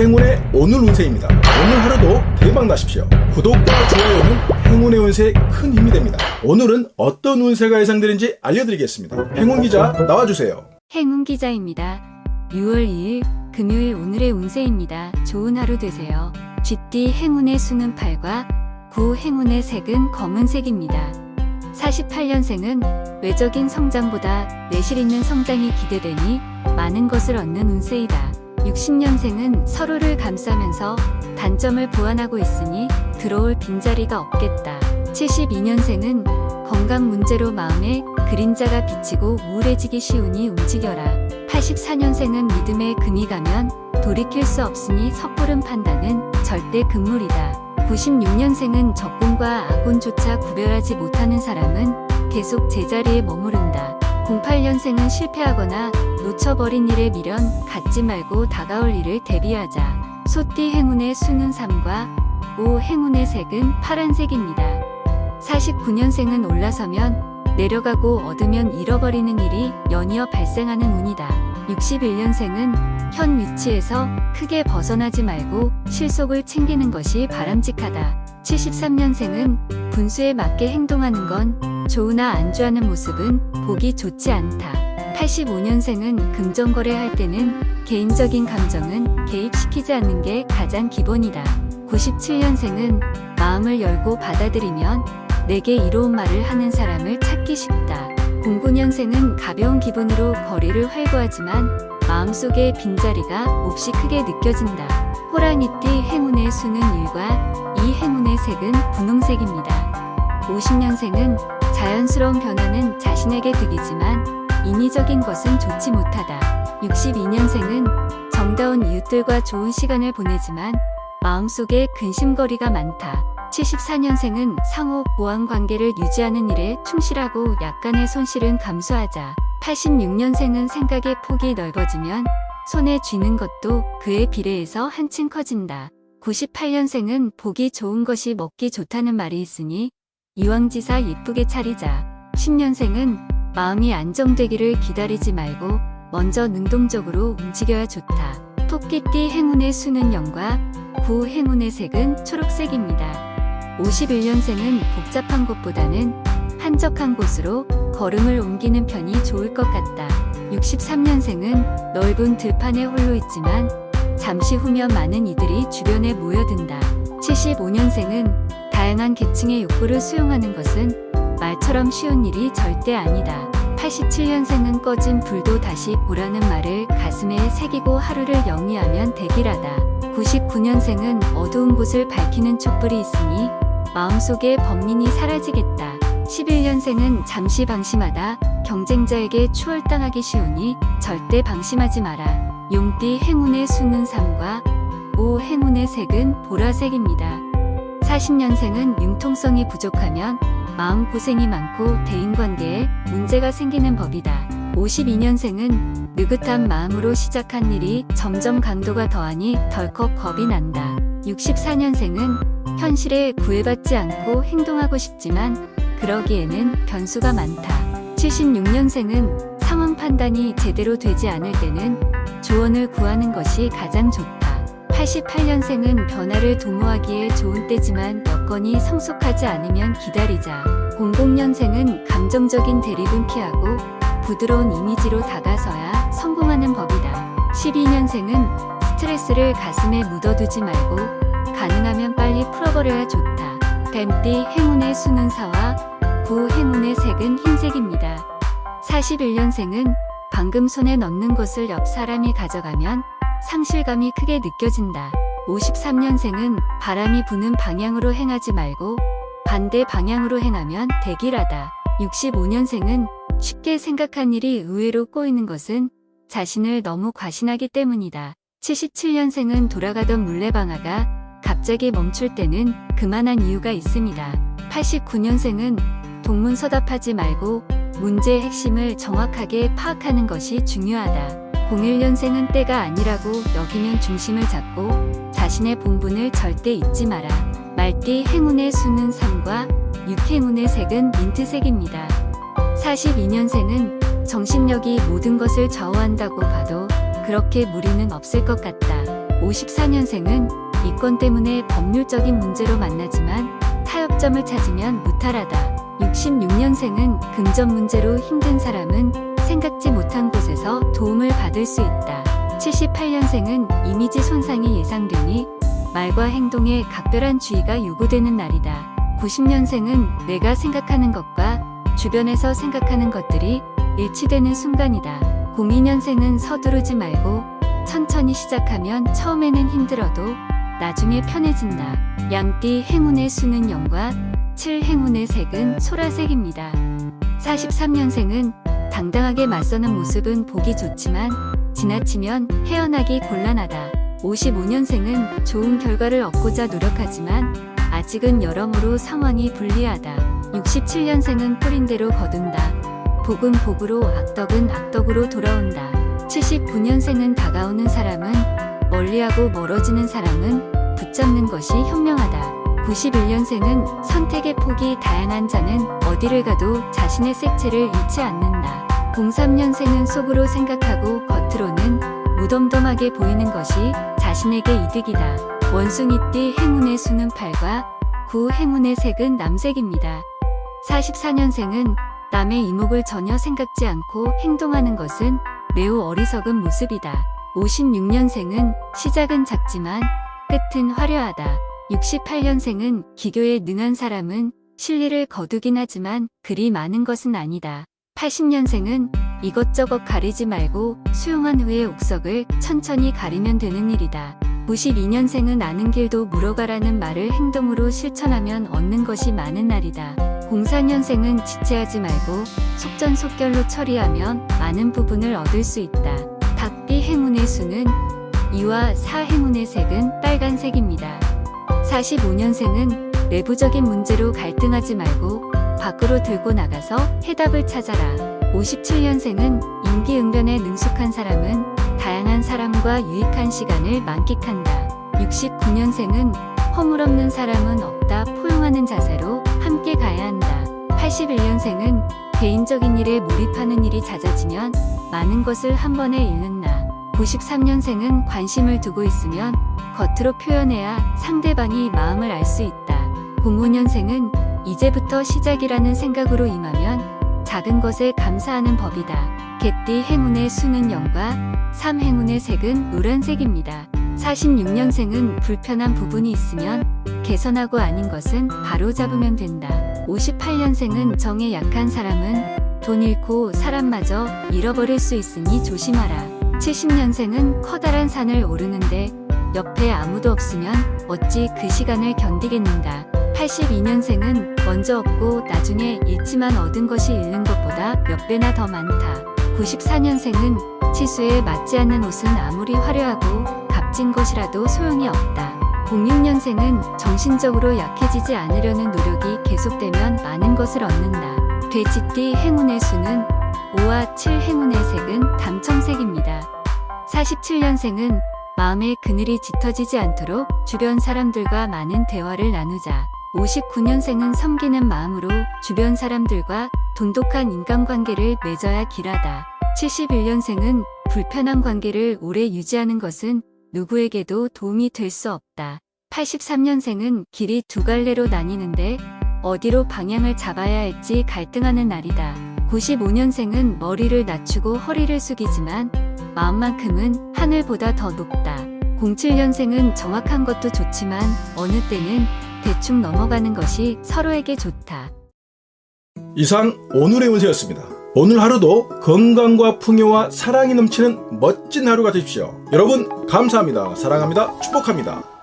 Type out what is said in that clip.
행운의 오늘 운세입니다. 오늘 하루도 대박 나십시오. 구독과 좋아요는 행운의 운세에 큰 힘이 됩니다. 오늘은 어떤 운세가 예상되는지 알려드리겠습니다. 행운기자 나와주세요. 행운기자입니다. 6월 2일 금요일 오늘의 운세입니다. 좋은 하루 되세요. 쥐띠 행운의 수는 8과 9 행운의 색은 검은색입니다. 48년생은 외적인 성장보다 내실 있는 성장이 기대되니 많은 것을 얻는 운세이다. 60년생은 서로를 감싸면서 단점을 보완하고 있으니 들어올 빈자리가 없겠다. 72년생은 건강 문제로 마음에 그림자가 비치고 우울해지기 쉬우니 움직여라. 84년생은 믿음에 금이 가면 돌이킬 수 없으니 섣부른 판단은 절대 금물이다. 96년생은 적군과 아군조차 구별하지 못하는 사람은 계속 제자리에 머무른다. 08년생은 실패하거나 놓쳐버린 일에 미련 갖지 말고 다가올 일을 대비하자. 소띠 행운의 수는 3과 5 행운의 색은 파란색입니다. 49년생은 올라서면 내려가고 얻으면 잃어버리는 일이 연이어 발생하는 운이다. 61년생은 현 위치에서 크게 벗어나지 말고 실속을 챙기는 것이 바람직하다. 73년생은 분수에 맞게 행동하는 건 좋으나 안주하는 모습은 보기 좋지 않다. 85년생은 금전거래할 때는 개인적인 감정은 개입시키지 않는 게 가장 기본이다. 97년생은 마음을 열고 받아들이면 내게 이로운 말을 하는 사람을 찾기 쉽다. 09년생은 가벼운 기분으로 거리를 활보하지만 마음속의 빈자리가 몹시 크게 느껴진다. 호랑이띠 행운의 수는 1과 2 행운의 색은 분홍색입니다. 50년생은 자연스러운 변화는 자신에게 득이지만 인위적인 것은 좋지 못하다. 62년생은 정다운 이웃들과 좋은 시간을 보내지만 마음속에 근심거리가 많다. 74년생은 상호 보완 관계를 유지하는 일에 충실하고 약간의 손실은 감수하자. 86년생은 생각의 폭이 넓어지면 손에 쥐는 것도 그에 비례해서 한층 커진다. 98년생은 보기 좋은 것이 먹기 좋다는 말이 있으니 이왕지사 예쁘게 차리자. 10년생은 마음이 안정되기를 기다리지 말고 먼저 능동적으로 움직여야 좋다. 토끼띠 행운의 수는 0과 9 행운의 색은 초록색입니다. 51년생은 복잡한 곳보다는 한적한 곳으로 걸음을 옮기는 편이 좋을 것 같다. 63년생은 넓은 들판에 홀로 있지만 잠시 후면 많은 이들이 주변에 모여든다. 75년생은 다양한 계층의 욕구를 수용하는 것은 말처럼 쉬운 일이 절대 아니다. 87년생은 꺼진 불도 다시 보라는 말을 가슴에 새기고 하루를 영위하면 대길하다. 99년생은 어두운 곳을 밝히는 촛불이 있으니 마음속의 번민이 사라지겠다. 11년생은 잠시 방심하다 경쟁자에게 추월당하기 쉬우니 절대 방심하지 마라. 용띠 행운의 수는 3과 5 행운의 색은 보라색입니다. 40년생은 융통성이 부족하면 마음고생이 많고 대인관계에 문제가 생기는 법이다. 52년생은 느긋한 마음으로 시작한 일이 점점 강도가 더하니 덜컥 겁이 난다. 64년생은 현실에 구애받지 않고 행동하고 싶지만 그러기에는 변수가 많다. 76년생은 상황 판단이 제대로 되지 않을 때는 조언을 구하는 것이 가장 좋다. 88년생은 변화를 도모하기에 좋은 때지만 여건이 성숙하지 않으면 기다리자. 00년생은 감정적인 대립은 피하고 부드러운 이미지로 다가서야 성공하는 법이다. 12년생은 스트레스를 가슴에 묻어두지 말고 가능하면 빨리 풀어버려야 좋다. 뱀띠 행운의 수는 4와 9 행운의 색은 흰색입니다. 41년생은 방금 손에 넣는 것을 옆 사람이 가져가면 상실감이 크게 느껴진다. 53년생은 바람이 부는 방향으로 행하지 말고 반대 방향으로 행하면 대길하다. 65년생은 쉽게 생각한 일이 의외로 꼬이는 것은 자신을 너무 과신하기 때문이다. 77년생은 돌아가던 물레방아가 갑자기 멈출 때는 그만한 이유가 있습니다. 89년생은 동문서답하지 말고 문제의 핵심을 정확하게 파악하는 것이 중요하다. 01년생은 때가 아니라고 여기면 중심을 잡고 자신의 본분을 절대 잊지 마라. 말띠 행운의 수는 3과 6 행운의 색은 민트색입니다. 42년생은 정신력이 모든 것을 좌우한다고 봐도 그렇게 무리는 없을 것 같다. 54년생은 이권 때문에 법률적인 문제로 만나지만 타협점을 찾으면 무탈하다. 66년생은 금전 문제로 힘든 사람은 생각지 못한 곳에서 도움을 받을 수 있다. 78년생은 이미지 손상이 예상되니 말과 행동에 각별한 주의가 요구되는 날이다. 90년생은 내가 생각하는 것과 주변에서 생각하는 것들이 일치되는 순간이다. 02년생은 서두르지 말고 천천히 시작하면 처음에는 힘들어도 나중에 편해진다. 양띠 행운의 수는 0과 7 행운의 색은 소라색입니다. 43년생은 당당하게 맞서는 모습은 보기 좋지만 지나치면 헤어나기 곤란하다. 55년생은 좋은 결과를 얻고자 노력하지만 아직은 여러모로 상황이 불리하다. 67년생은 뿌린 대로 거둔다. 복은 복으로 악덕은 악덕으로 돌아온다. 79년생은 다가오는 사람은 멀리하고 멀어지는 사람은 붙잡는 것이 현명하다. 91년생은 선택의 폭이 다양한 자는 어디를 가도 자신의 색채를 잃지 않는다. 03년생은 속으로 생각하고 겉으로는 무덤덤하게 보이는 것이 자신에게 이득이다. 원숭이띠 행운의 수는 8과 9 행운의 색은 남색입니다. 44년생은 남의 이목을 전혀 생각지 않고 행동하는 것은 매우 어리석은 모습이다. 56년생은 시작은 작지만 끝은 화려하다. 68년생은 기교에 능한 사람은 실리를 거두긴 하지만 그리 많은 것은 아니다. 80년생은 이것저것 가리지 말고 수용한 후에 옥석을 천천히 가리면 되는 일이다. 92년생은 아는 길도 물어가라는 말을 행동으로 실천하면 얻는 것이 많은 날이다. 04년생은 지체하지 말고 속전속결로 처리하면 많은 부분을 얻을 수 있다. 닭띠 행운의 수는 2와 4 행운의 색은 빨간색입니다. 45년생은 내부적인 문제로 갈등하지 말고 밖으로 들고 나가서 해답을 찾아라. 57년생은 임기응변에 능숙한 사람은 다양한 사람과 유익한 시간을 만끽한다. 69년생은 허물없는 사람은 없다. 포용하는 자세로 함께 가야 한다. 81년생은 개인적인 일에 몰입하는 일이 잦아지면 많은 것을 한 번에 잃는다. 93년생은 관심을 두고 있으면 겉으로 표현해야 상대방이 마음을 알 수 있다. 05년생은 이제부터 시작이라는 생각으로 임하면 작은 것에 감사하는 법이다. 개띠 행운의 수는 0과 3 행운의 색은 노란색입니다. 46년생은 불편한 부분이 있으면 개선하고 아닌 것은 바로 잡으면 된다. 58년생은 정에 약한 사람은 돈 잃고 사람마저 잃어버릴 수 있으니 조심하라. 70년생은 커다란 산을 오르는데 옆에 아무도 없으면 어찌 그 시간을 견디겠는가. 82년생은 먼저 얻고 나중에 잃지만 얻은 것이 잃는 것보다 몇 배나 더 많다. 94년생은 치수에 맞지 않는 옷은 아무리 화려하고 값진 것이라도 소용이 없다. 06년생은 정신적으로 약해지지 않으려는 노력이 계속되면 많은 것을 얻는다. 돼지띠 행운의 수는 5와 7 행운의 색은 담청색입니다. 47년생은 마음의 그늘이 짙어지지 않도록 주변 사람들과 많은 대화를 나누자. 59년생은 섬기는 마음으로 주변 사람들과 돈독한 인간관계를 맺어야 길하다. 71년생은 불편한 관계를 오래 유지하는 것은 누구에게도 도움이 될 수 없다. 83년생은 길이 두 갈래로 나뉘는데 어디로 방향을 잡아야 할지 갈등하는 날이다. 95년생은 머리를 낮추고 허리를 숙이지만 마음만큼은 하늘보다 더 높다. 07년생은 정확한 것도 좋지만 어느 때는 대충 넘어가는 것이 서로에게 좋다. 이상 오늘의 운세였습니다. 오늘 하루도 건강과 풍요와 사랑이 넘치는 멋진 하루가 되십시오. 여러분 감사합니다. 사랑합니다. 축복합니다.